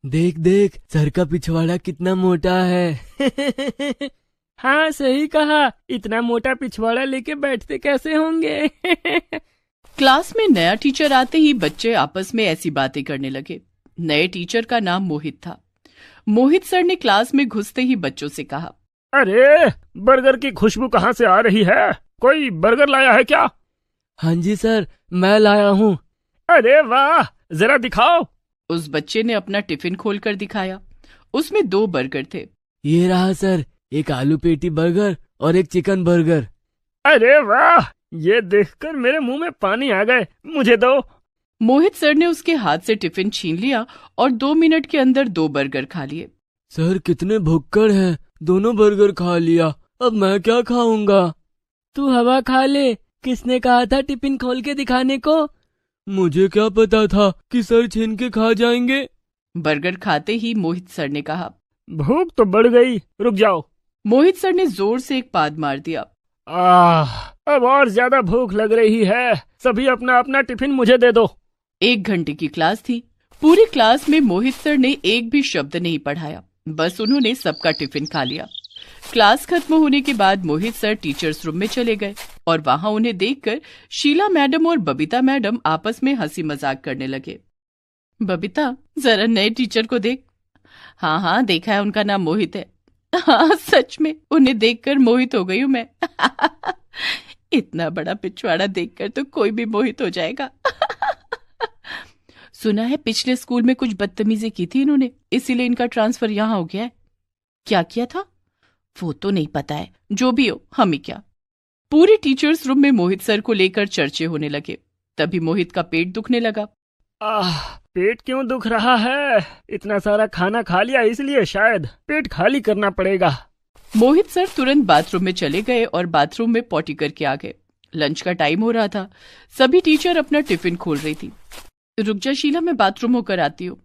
देख देख सर का पिछवाड़ा कितना मोटा है। हाँ सही कहा, इतना मोटा पिछवाड़ा लेके बैठते कैसे होंगे। क्लास में नया टीचर आते ही बच्चे आपस में ऐसी बातें करने लगे। नए टीचर का नाम मोहित था। मोहित सर ने क्लास में घुसते ही बच्चों से कहा, अरे बर्गर की खुशबू कहाँ से आ रही है? कोई बर्गर लाया है क्या? हाँ जी सर, मैं लाया हूँ। अरे वाह, जरा दिखाओ। उस बच्चे ने अपना टिफिन खोलकर दिखाया। उसमें 2 बर्गर थे। ये रहा सर, एक आलू पेटी बर्गर और एक चिकन बर्गर। अरे वाह, ये देखकर मेरे मुंह में पानी आ गए, मुझे दो। मोहित सर ने उसके हाथ से टिफिन छीन लिया और 2 मिनट के अंदर 2 बर्गर खा लिए। सर कितने भुक्कड़ हैं, दोनों बर्गर खा लिया, अब मैं क्या खाऊंगा। तू हवा खा ले, किसने कहा था टिफिन खोल के दिखाने को? मुझे क्या पता था कि सर छीन के खा जाएंगे। बर्गर खाते ही मोहित सर ने कहा, भूख तो बढ़ गई, रुक जाओ। मोहित सर ने जोर से एक पाद मार दिया। अब और ज्यादा भूख लग रही है, सभी अपना अपना टिफिन मुझे दे दो। 1 घंटे की क्लास थी। पूरी क्लास में मोहित सर ने एक भी शब्द नहीं पढ़ाया, बस उन्होंने सबका टिफिन खा लिया। क्लास खत्म होने के बाद मोहित सर टीचर्स रूम में चले गए और वहां उन्हें देखकर शीला मैडम और बबीता मैडम आपस में हंसी मजाक करने लगे। बबीता, जरा नए टीचर को देख। हाँ हाँ देखा है, उनका नाम मोहित है। हाँ सच में, उन्हें देखकर मोहित हो गई हूं मैं। इतना बड़ा पिछवाड़ा देखकर तो कोई भी मोहित हो जाएगा। सुना है पिछले स्कूल में कुछ बदतमीजी की थी इन्होंने, इसीलिए इनका ट्रांसफर यहाँ हो गया है। क्या किया था वो तो नहीं पता है, जो भी हो हमें क्या। पूरी टीचर्स रूम में मोहित सर को लेकर चर्चे होने लगे। तभी मोहित का पेट दुखने लगा। पेट क्यों दुख रहा है? इतना सारा खाना खा लिया, इसलिए शायद पेट खाली करना पड़ेगा। मोहित सर तुरंत बाथरूम में चले गए और बाथरूम में पॉटी करके आ गए। लंच का टाइम हो रहा था। सभी टीचर अपना टिफिन खोल रही थी। रुक जा शीला, मैं बाथरूम होकर आती हूँ।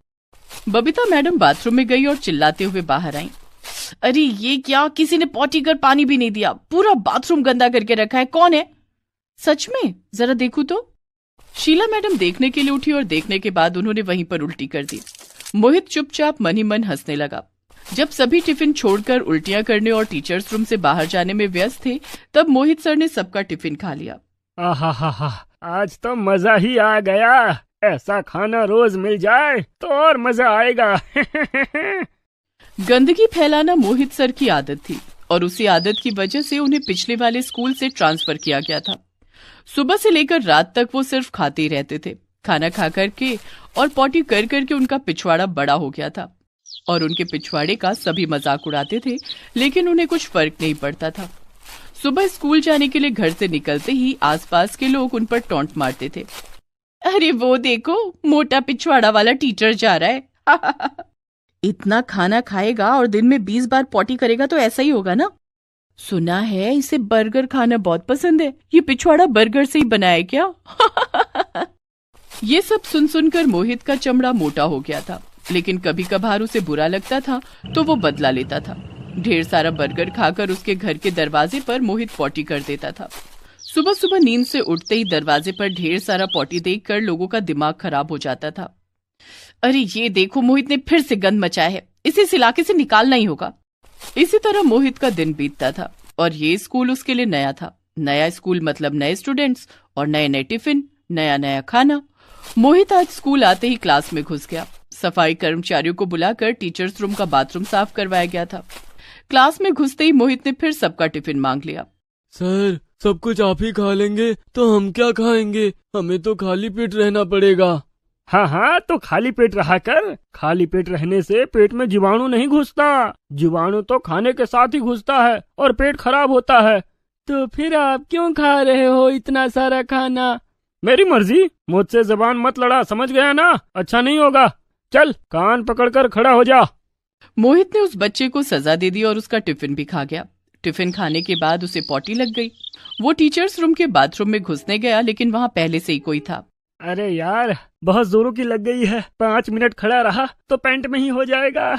बबीता मैडम बाथरूम में गई और चिल्लाते हुए बाहर आई। अरे ये क्या, किसी ने पॉटी कर पानी भी नहीं दिया, पूरा बाथरूम गंदा करके रखा है, कौन है? सच में, जरा देखूं तो। शीला मैडम देखने के लिए उठी और देखने के बाद उन्होंने वहीं पर उल्टी कर दी। मोहित चुपचाप मन ही मन हंसने लगा। जब सभी टिफिन छोड़कर उल्टियां करने और टीचर्स रूम से बाहर जाने में व्यस्त थे, तब मोहित सर ने सबका टिफिन खा लिया। आहा, आज तो मजा ही आ गया। ऐसा खाना रोज मिल जाए तो और मजा आएगा। गंदगी फैलाना मोहित सर की आदत थी और उसी आदत की वजह से उन्हें पिछले वाले स्कूल से ट्रांसफर किया गया था। सुबह से लेकर रात तक वो सिर्फ खाते ही रहते थे। खाना खा करके और पॉटी कर करके उनका पिछवाड़ा बड़ा हो गया था और उनके पिछवाड़े का सभी मजाक उड़ाते थे, लेकिन उन्हें कुछ फर्क नहीं पड़ता था। सुबह स्कूल जाने के लिए घर से निकलते ही आसपास के लोग उन पर टॉन्ट मारते थे। अरे वो देखो, मोटा पिछवाड़ा वाला टीचर जा रहा है। इतना खाना खाएगा और दिन में 20 बार पॉटी करेगा तो ऐसा ही होगा ना। सुना है इसे बर्गर खाना बहुत पसंद है, ये पिछवाड़ा बर्गर से ही बना है क्या? ये सब सुन सुनकर मोहित का चमड़ा मोटा हो गया था, लेकिन कभी कभार उसे बुरा लगता था तो वो बदला लेता था। ढेर सारा बर्गर खाकर उसके घर के दरवाजे पर मोहित पॉटी कर देता था। सुबह सुबह नींद से उठते ही दरवाजे पर ढेर सारा पॉटी देखकर लोगों का दिमाग खराब हो जाता था। अरे ये देखो, मोहित ने फिर से गंद मचाया है, इसे इस इलाके से निकालना ही होगा। इसी तरह मोहित का दिन बीतता था और ये स्कूल उसके लिए नया था। नया स्कूल मतलब नए स्टूडेंट्स और नए नए टिफिन, नया नया खाना। मोहित आज स्कूल आते ही क्लास में घुस गया। सफाई कर्मचारियों को बुलाकर टीचर्स रूम का बाथरूम साफ करवाया गया था। क्लास में घुसते ही मोहित ने फिर सबका टिफिन मांग लिया। सर सब कुछ आप ही खा लेंगे तो हम क्या खाएंगे, हमें तो खाली पेट रहना पड़ेगा। हाँ, तो खाली पेट रहा कर। खाली पेट रहने से पेट में जीवाणु नहीं घुसता, जीवाणु तो खाने के साथ ही घुसता है और पेट खराब होता है। तो फिर आप क्यों खा रहे हो इतना सारा खाना? मेरी मर्जी, मुझसे जबान मत लड़ा, समझ गया ना? अच्छा नहीं होगा, चल कान पकड़कर खड़ा हो जा। मोहित ने उस बच्चे को सजा दे दी और उसका टिफिन भी खा गया। टिफिन खाने के बाद उसे पॉटी लग गई। वो टीचर्स रूम के बाथरूम में घुसने गया, लेकिन वहाँ पहले से ही कोई था। अरे यार, बहुत जोरों की लग गई है। 5 मिनट खड़ा रहा तो पैंट में ही हो जाएगा,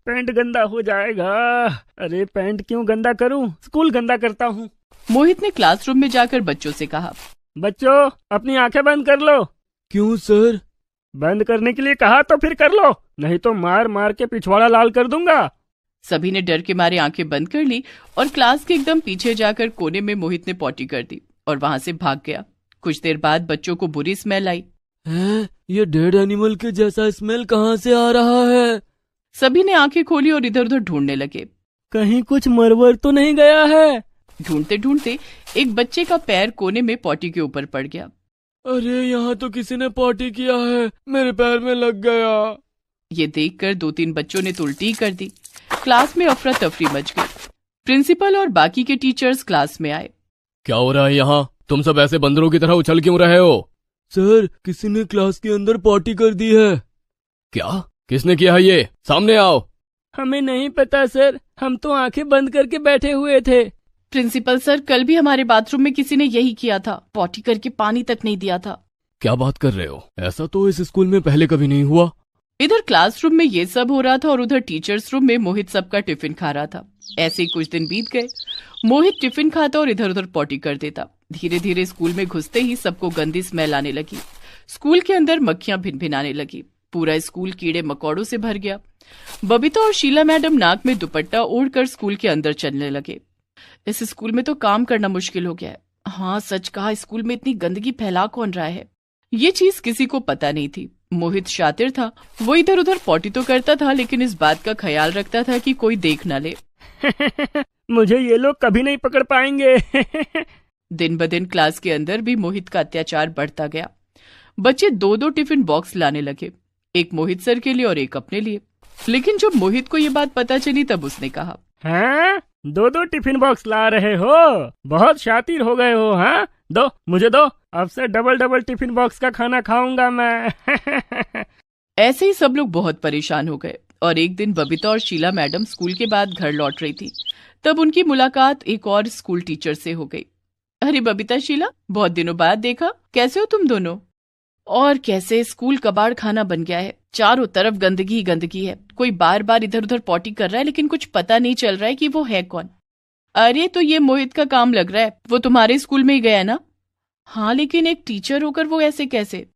पैंट गंदा हो जाएगा। अरे पैंट क्यों गंदा करूं, स्कूल गंदा करता हूं। मोहित ने क्लासरूम में जाकर बच्चों से कहा, बच्चों अपनी आंखें बंद कर लो। क्यों सर? बंद करने के लिए कहा तो फिर कर लो, नहीं तो मार मार के पिछवाड़ा लाल कर दूंगा। सभी ने डर के मारे आंखें बंद कर ली और क्लास के एकदम पीछे जाकर कोने में मोहित ने पॉटी कर दी और वहां से भाग गया। कुछ देर बाद बच्चों को बुरी स्मेल आई। हैं? ये डेड एनिमल के जैसा स्मेल कहाँ से आ रहा है? सभी ने आंखें खोली और इधर उधर ढूंढने लगे। कहीं कुछ मरवर तो नहीं गया है? ढूंढते ढूंढते एक बच्चे का पैर कोने में पॉटी के ऊपर पड़ गया। अरे यहाँ तो किसी ने पॉटी किया है, मेरे पैर में लग गया। ये देखकर 2-3 बच्चों ने तो उल्टी कर दी। क्लास में अफरा तफरी मच गई। प्रिंसिपल और बाकी के टीचर्स क्लास में आए। क्या हो रहा है यहाँ? तुम सब ऐसे बंदरों की तरह उछल क्यों रहे हो? सर, किसी ने क्लास के अंदर पॉटी कर दी है। क्या? किसने किया है ये? सामने आओ। हमें नहीं पता सर, हम तो आंखें बंद करके बैठे हुए थे। प्रिंसिपल सर, कल भी हमारे बाथरूम में किसी ने यही किया था, पॉटी करके पानी तक नहीं दिया था। क्या बात कर रहे हो? ऐसा तो इस स्कूल में पहले कभी नहीं हुआ। इधर क्लासरूम में ये सब हो रहा था और उधर टीचर्स रूम में मोहित सबका टिफिन खा रहा था। ऐसे ही कुछ दिन बीत गए। मोहित टिफिन खाता और इधर उधर पॉटी कर देता। धीरे धीरे स्कूल में घुसते ही सबको गंदी स्मेल आने लगी। स्कूल के अंदर मक्खियां भिनभिनाने लगी। पूरा स्कूल कीड़े मकोड़ों से भर गया। बबीता और शीला मैडम नाक में दुपट्टा ओढ़कर स्कूल के अंदर चलने लगे। इस स्कूल में तो काम करना मुश्किल हो गया है। हाँ, सच कहा, स्कूल में इतनी गंदगी फैला कौन रहा है? ये चीज किसी को पता नहीं थी। मोहित शातिर था, वो इधर उधर पॉटी तो करता था, लेकिन इस बात का ख्याल रखता था कि कोई देख न ले। मुझे ये लोग कभी नहीं पकड़ पाएंगे। दिन ब दिन क्लास के अंदर भी मोहित का अत्याचार बढ़ता गया। बच्चे 2-2 टिफिन बॉक्स लाने लगे, एक मोहित सर के लिए और एक अपने लिए। लेकिन जब मोहित को ये बात पता चली तब उसने कहा, हाँ, 2-2 टिफिन बॉक्स ला रहे हो? बहुत शातिर हो गए हो। हाँ, दो, मुझे दो, अब से डबल टिफिन बॉक्स का खाना खाऊंगा मैं। ऐसे ही सब लोग बहुत परेशान हो गए और एक दिन बबीता और शीला मैडम स्कूल के बाद घर लौट रही थी। तब उनकी मुलाकात एक और स्कूल टीचर से हो गई। अरे बबीता, शीला, बहुत दिनों बाद देखा, कैसे हो तुम दोनों? और कैसे, स्कूल कबाड़ खाना बन गया है, चारों तरफ गंदगी ही गंदगी है। कोई बार बार इधर उधर पॉटी कर रहा है, लेकिन कुछ पता नहीं चल रहा है कि वो है कौन। अरे तो ये मोहित का काम लग रहा है, वो तुम्हारे स्कूल में ही गया ना? हाँ, लेकिन एक टीचर होकर वो ऐसे कैसे?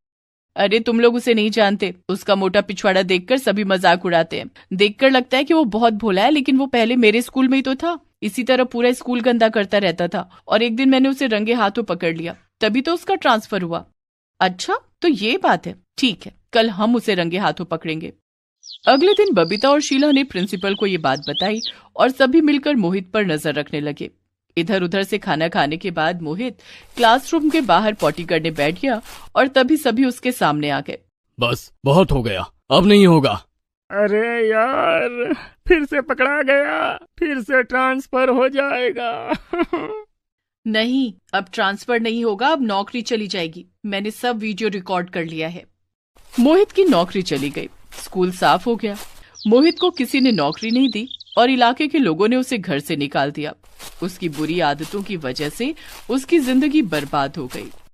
अरे तुम लोग उसे नहीं जानते। उसका मोटा पिछवाड़ा देखकर सभी मजाक उड़ाते हैं। देखकर लगता है कि वो बहुत भोला है, लेकिन वो पहले मेरे स्कूल में ही तो था। इसी तरह पूरा स्कूल गंदा करता रहता था और एक दिन मैंने उसे रंगे हाथों पकड़ लिया, तभी तो उसका ट्रांसफर हुआ। अच्छा, तो ये बात है, ठीक है, कल हम उसे रंगे हाथों पकड़ेंगे। अगले दिन बबीता और शीला ने प्रिंसिपल को ये बात बताई और सभी मिलकर मोहित पर नजर रखने लगे। इधर उधर से खाना खाने के बाद मोहित क्लासरूम के बाहर पॉटी करने बैठ गया और तभी सभी उसके सामने आ गए। बस बहुत हो गया, अब नहीं होगा। अरे यार, फिर से पकड़ा गया, फिर से ट्रांसफर हो जाएगा। नहीं, अब ट्रांसफर नहीं होगा, अब नौकरी चली जाएगी। मैंने सब वीडियो रिकॉर्ड कर लिया है। मोहित की नौकरी चली गई, स्कूल साफ हो गया। मोहित को किसी ने नौकरी नहीं दी और इलाके के लोगों ने उसे घर से निकाल दिया। उसकी बुरी आदतों की वजह से उसकी जिंदगी बर्बाद हो गई।